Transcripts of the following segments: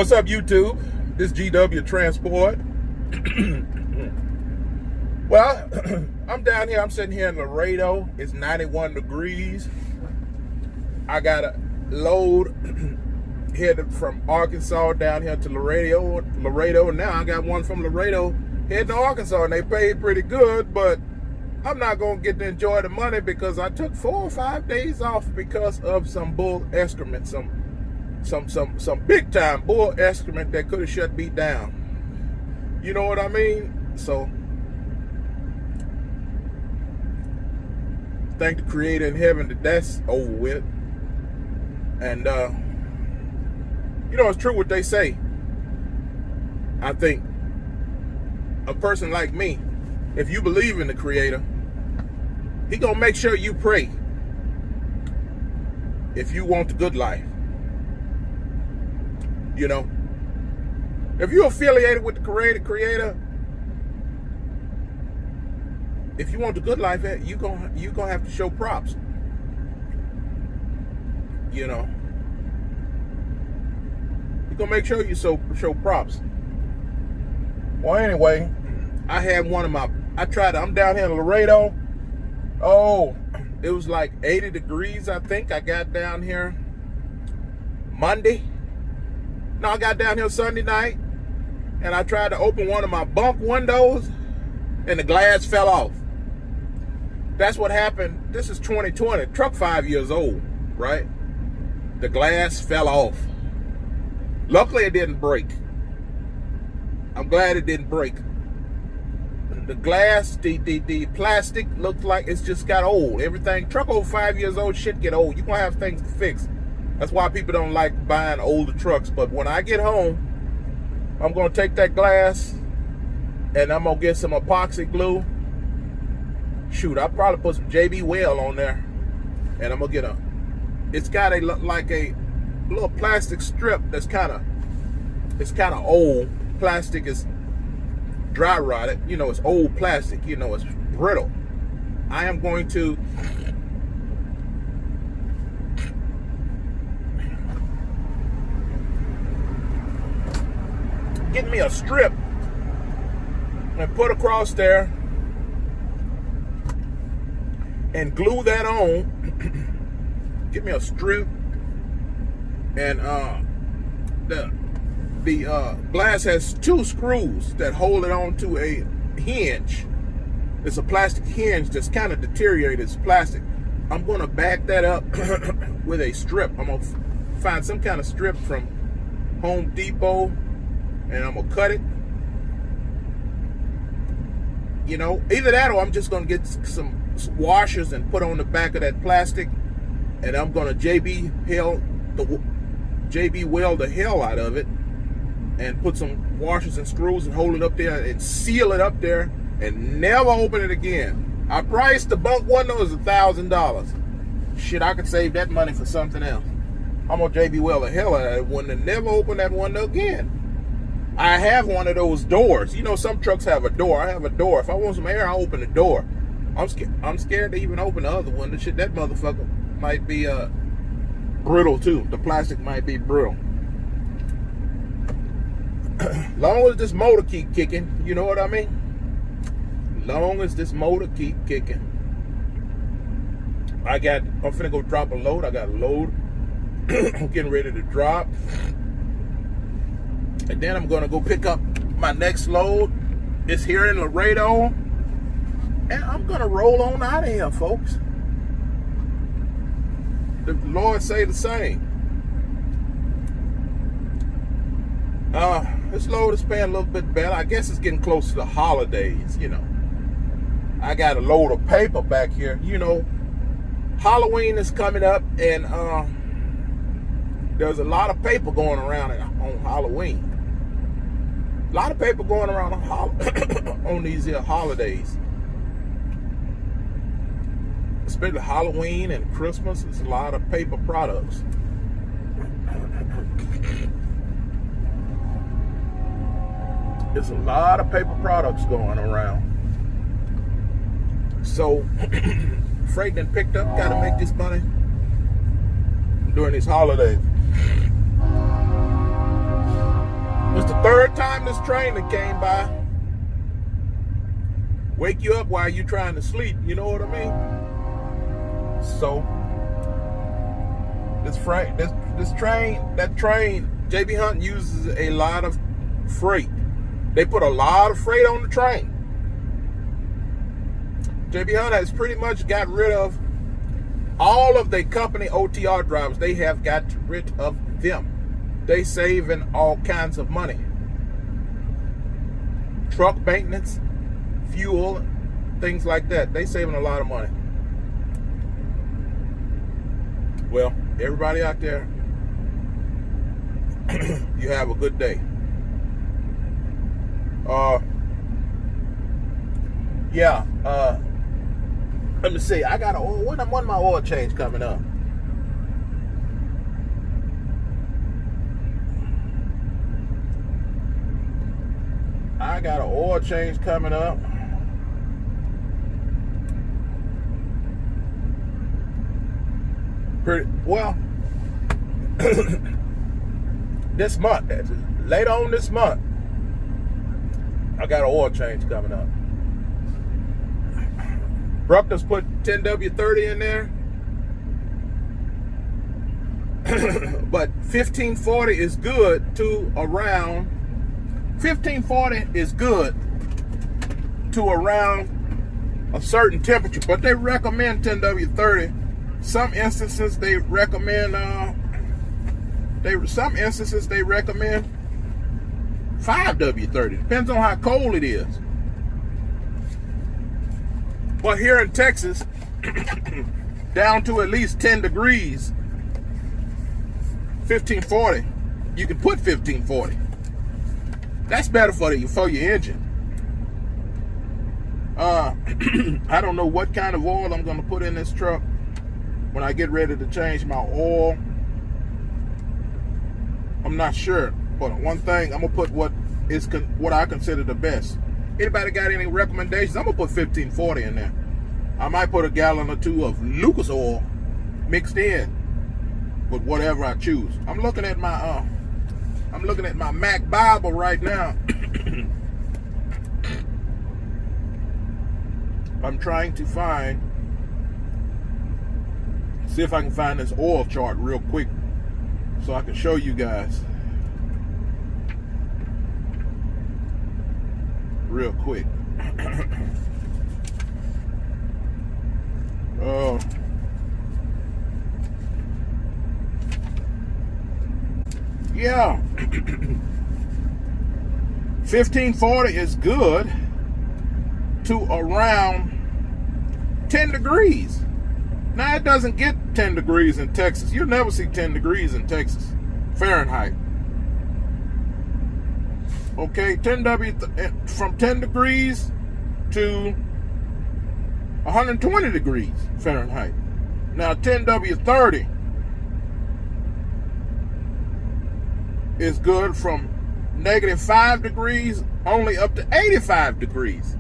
What's up, YouTube? This GW Transport. Well, I'm down here. I'm sitting here in Laredo. It's 91 degrees. I got a load headed from Arkansas down here to Laredo. Now I got one from Laredo heading to Arkansas, and they paid pretty good, but I'm not going to get to enjoy the money because I took 4 or 5 days off because of some bull excrement, some big time bull excrement that could have shut me down. You know what I mean? So thank the Creator in heaven that that's over with. And you know, it's true what they say. I think a person like me, if you believe in the Creator, He gonna make sure you pray if you want the good life. You know, if you're affiliated with the Creator, if you want the good life, you gonna have to show props. You know, you're gonna make sure you show props. Well, anyway, I had one of my. I'm down here in Laredo. Oh, it was like 80 degrees. I think I got down here Monday. No, I got down here Sunday night, and I tried to open one of my bunk windows, and the glass fell off. That's what happened. This is 2020. Truck 5 years old, right? The glass fell off. Luckily, it didn't break. I'm glad it didn't break. The glass, the plastic looked like it's just got old. Everything, truck over 5 years old, shit get old. You're going to have things to fix. That's why people don't like buying older trucks. But when I get home, I'm going to take that glass and I'm going to get some epoxy glue. Shoot, I'll probably put some JB Weld on there. And I'm going to get it's got like a little plastic strip that's it's kind of old. Plastic is dry rotted. You know, it's old plastic. You know, it's brittle. I am going to get me a strip and put across there and glue that on. Get me a strip, and the glass has 2 screws that hold it onto a hinge. It's a plastic hinge that's kind of deteriorated. It's plastic. I'm going to back that up with a strip. I'm going to find some kind of strip from Home Depot, and I'm going to cut it. You know, either that or I'm just going to get some washers and put on the back of that plastic, and I'm going to JB Weld the hell out of it and put some washers and screws and hold it up there and seal it up there and never open it again. I priced the bunk window as $1,000. Shit, I could save that money for something else. I'm going to JB Weld the hell out of that window and never open that window again. I have one of those doors. You know, some trucks have a door. I have a door. If I want some air, I'll open the door. I'm scared to even open the other one. The shit, that motherfucker might be brittle too. The plastic might be brittle. Long as this motor keep kicking, you know what I mean? Long as this motor keep kicking. I'm finna go drop a load. I got a load. I'm getting ready to drop. And then I'm gonna go pick up my next load. It's here in Laredo. And I'm gonna roll on out of here, folks. The Lord say the same. This load is paying a little bit better. I guess it's getting close to the holidays, you know. I got a load of paper back here. You know, Halloween is coming up, and there's a lot of paper going around on Halloween. A lot of paper going around on these here holidays. Especially Halloween and Christmas, it's a lot of paper products. There's a lot of paper products going around. So, freight and picked up, gotta make this money during these holidays. It's the third time this train that came by. Wake you up while you're trying to sleep, you know what I mean? So, that train, JB Hunt uses a lot of freight. They put a lot of freight on the train. JB Hunt has pretty much got rid of all of the company OTR drivers. They have got rid of them. They saving all kinds of money. Truck maintenance, fuel, things like that. They saving a lot of money. Well, everybody out there, you have a good day. Let me see. I got when my oil change coming up? I got an oil change coming up. Pretty well. This month, later on this month, I got an oil change coming up. Bruckner's put 10W30 in there. But 1540 is good to around 1540 is good to around a certain temperature, but they recommend 10W30. Some instances they recommend 5W30. Depends on how cold it is. But here in Texas, down to at least 10 degrees, 1540, you can put 1540. That's better for your engine. I don't know what kind of oil I'm going to put in this truck when I get ready to change my oil. I'm not sure, but one thing, I'm going to put what I consider the best. Anybody got any recommendations? I'm going to put 1540 in there. I might put a gallon or two of Lucas oil mixed in with whatever I choose. I'm looking at my Mac Bible right now. I'm trying to see if I can find this oil chart real quick so I can show you guys real quick. Yeah. 1540 is good to around 10 degrees. Now, it doesn't get 10 degrees in Texas. You'll never see 10 degrees in Texas, Fahrenheit. Okay, from 10 degrees to 120 degrees Fahrenheit. Now, 10W30 is good from -5 degrees only up to 85 degrees.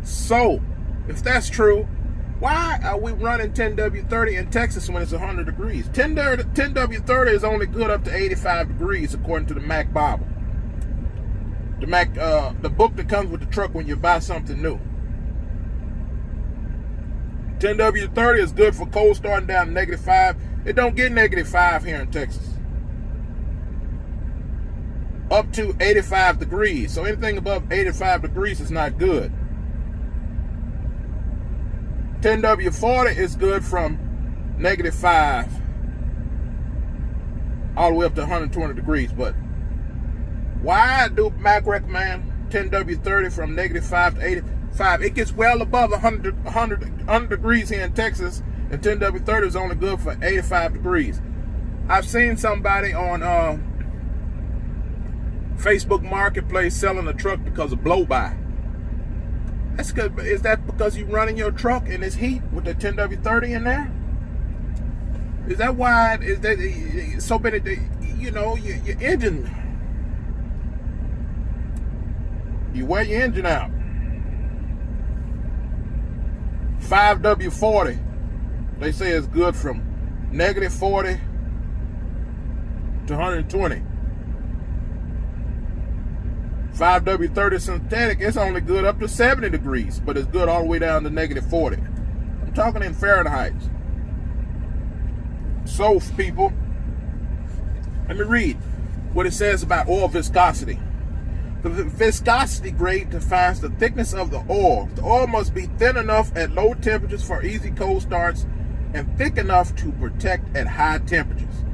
So, if that's true, why are we running 10W30 in Texas when it's 100 degrees? 10W30 is only good up to 85 degrees according to the Mac Bible. The book that comes with the truck when you buy something new. 10W30 is good for cold starting down to -5. It don't get -5 here in Texas. Up to 85 degrees. So anything above 85 degrees is not good. 10W40 is good from -5 all the way up to 120 degrees. But why do Mac recommend 10W30 from -5 to 85? It gets well above 100 degrees here in Texas, and 10W30 is only good for 85 degrees. I've seen somebody on Facebook Marketplace selling a truck because of blow-by. That's good. Is that because you're running your truck in this heat with the 10W30 in there? Is that why? Is that so many? Your engine. You wear your engine out. 5W40, they say it's good from -40 to 120. 5W30 synthetic, it's only good up to 70 degrees, but it's good all the way down to -40. I'm talking in Fahrenheit. So, people, let me read what it says about oil viscosity. The viscosity grade defines the thickness of the oil. The oil must be thin enough at low temperatures for easy cold starts and thick enough to protect at high temperatures.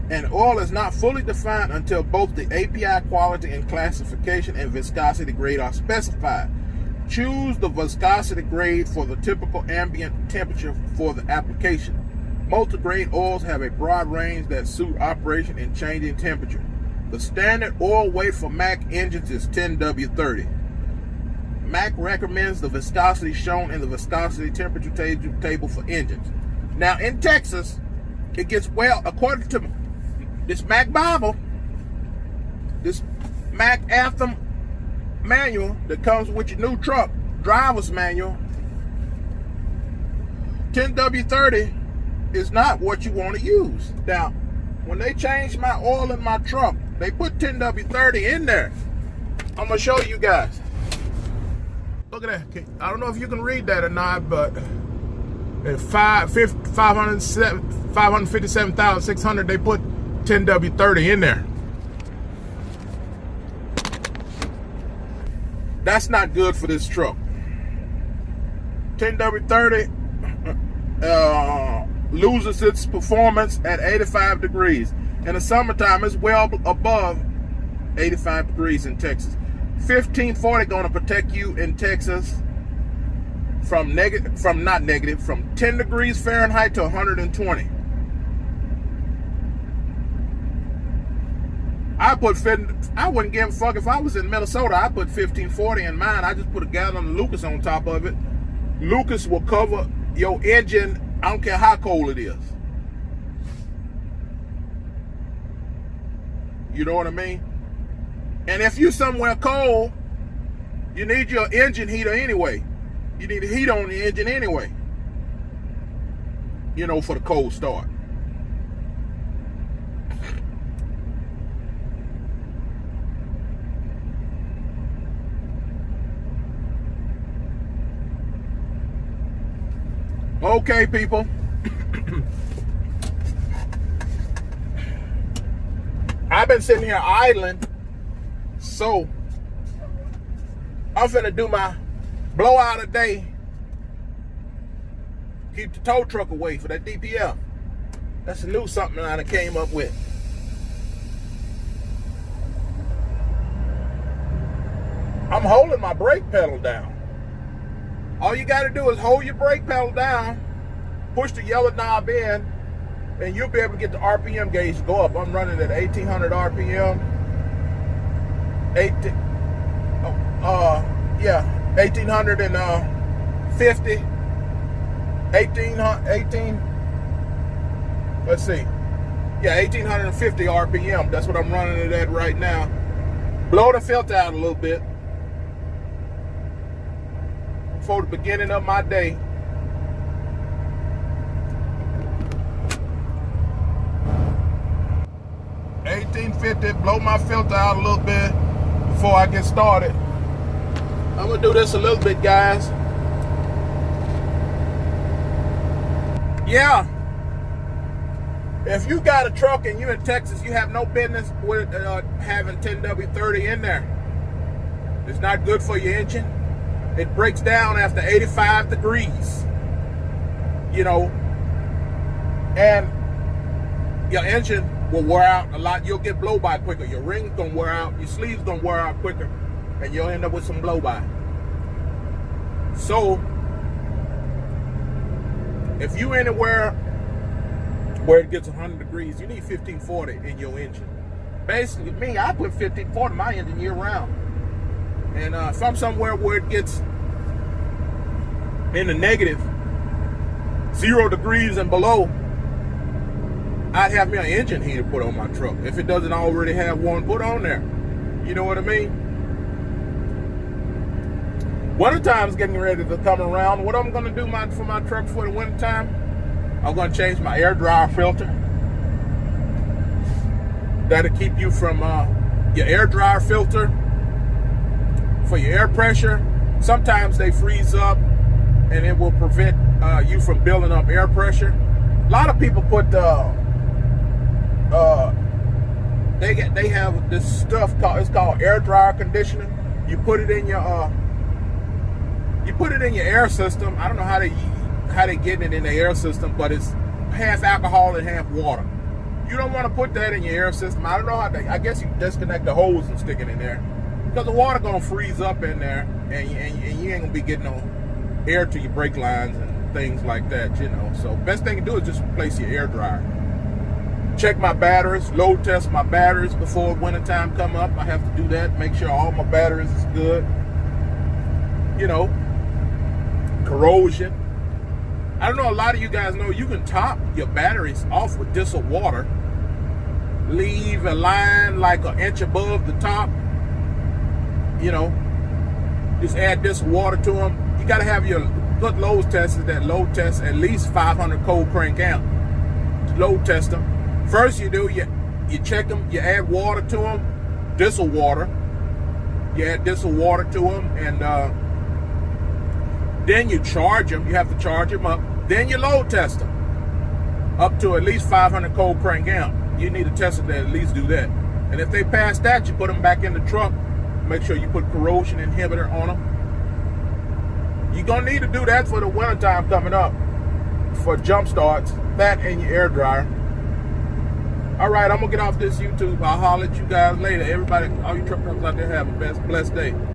And oil is not fully defined until both the API quality and classification and viscosity grade are specified. Choose the viscosity grade for the typical ambient temperature for the application. Multi-grade oils have a broad range that suit operation in changing temperature. The standard oil weight for Mack engines is 10W30. Mack recommends the viscosity shown in the viscosity temperature table for engines. Now in Texas, it gets, well, according to this Mack Bible, this Mack Anthem manual that comes with your new truck, driver's manual, 10W30 is not what you want to use. Now, when they changed my oil in my truck, they put 10W30 in there. I'm gonna show you guys. Look at that. I don't know if you can read that or not, but at 557,600, they put 10W30 in there. That's not good for this truck. 10W30 loses its performance at 85 degrees. In the summertime, it's well above 85 degrees in Texas. 1540 gonna protect you in Texas from 10 degrees Fahrenheit to 120. I wouldn't give a fuck if I was in Minnesota. I put 1540 in mine. I just put a gallon of Lucas on top of it. Lucas will cover your engine, I don't care how cold it is. You know what I mean? And if you're somewhere cold, you need your engine heater anyway. You need a heat on the engine anyway. You know, for the cold start. Okay, people. I've been sitting here idling, so I'm finna do my blowout a day. Keep the tow truck away for that DPF. That's a new something I came up with. I'm holding my brake pedal down. All you gotta do is hold your brake pedal down, push the yellow knob in, and you'll be able to get the RPM gauge to go up. I'm running at 1800 RPM. 1850. 18, let's see. Yeah, 1850 RPM. That's what I'm running it at right now. Blow the filter out a little bit before the beginning of my day. Blow my filter out a little bit before I get started. I'm gonna do this a little bit, guys. Yeah, if you got a truck and you're in Texas, you have no business with having 10W30 in there. It's not good for your engine. It breaks down after 85 degrees, you know, and your engine will wear out a lot. You'll get blow by quicker. Your ring's gonna wear out, your sleeve's gonna wear out quicker, and you'll end up with some blow by. So if you anywhere where it gets 100 degrees, you need 1540 in your engine. Basically, me, I put 1540 in my engine year round. And if I'm somewhere where it gets in the negative 0 degrees and below, I'd have me an engine heater put on my truck if it doesn't already have one put on there. You know what I mean? Winter time's getting ready to come around. What I'm gonna do for my truck for the winter time, I'm gonna change my air dryer filter. That'll keep you from your air dryer filter for your air pressure. Sometimes they freeze up and it will prevent you from building up air pressure. A lot of people put they have this stuff called air dryer conditioner. You put it in your air system. I don't know how they get it in the air system, but it's half alcohol and half water. You don't want to put that in your air system. I don't know how I guess you disconnect the hose and stick it in there, because the water gonna freeze up in there, and you ain't gonna be getting no air to your brake lines and things like that, you know. So best thing to do is just replace your air dryer. Check my batteries, load test my batteries before wintertime come up. I have to do that, make sure all my batteries is good. You know, corrosion. I don't know, a lot of you guys know you can top your batteries off with distilled water. Leave a line like an inch above the top. You know, just add distilled water to them. You got to have your good load testers that load test at least 500 cold crank amp. Load test them. First you do, you check them, you add water to them, distilled water. You add distilled water to them, and then you charge them. You have to charge them up. Then you load test them up to at least 500 cold crank amp. You need a tester that at least do that. And if they pass that, you put them back in the truck. Make sure you put corrosion inhibitor on them. You're gonna need to do that for the wintertime coming up for jump starts, that and your air dryer. All right, I'm gonna get off this YouTube. I'll holler at you guys later. Everybody, all you truck drivers out there, have a blessed day.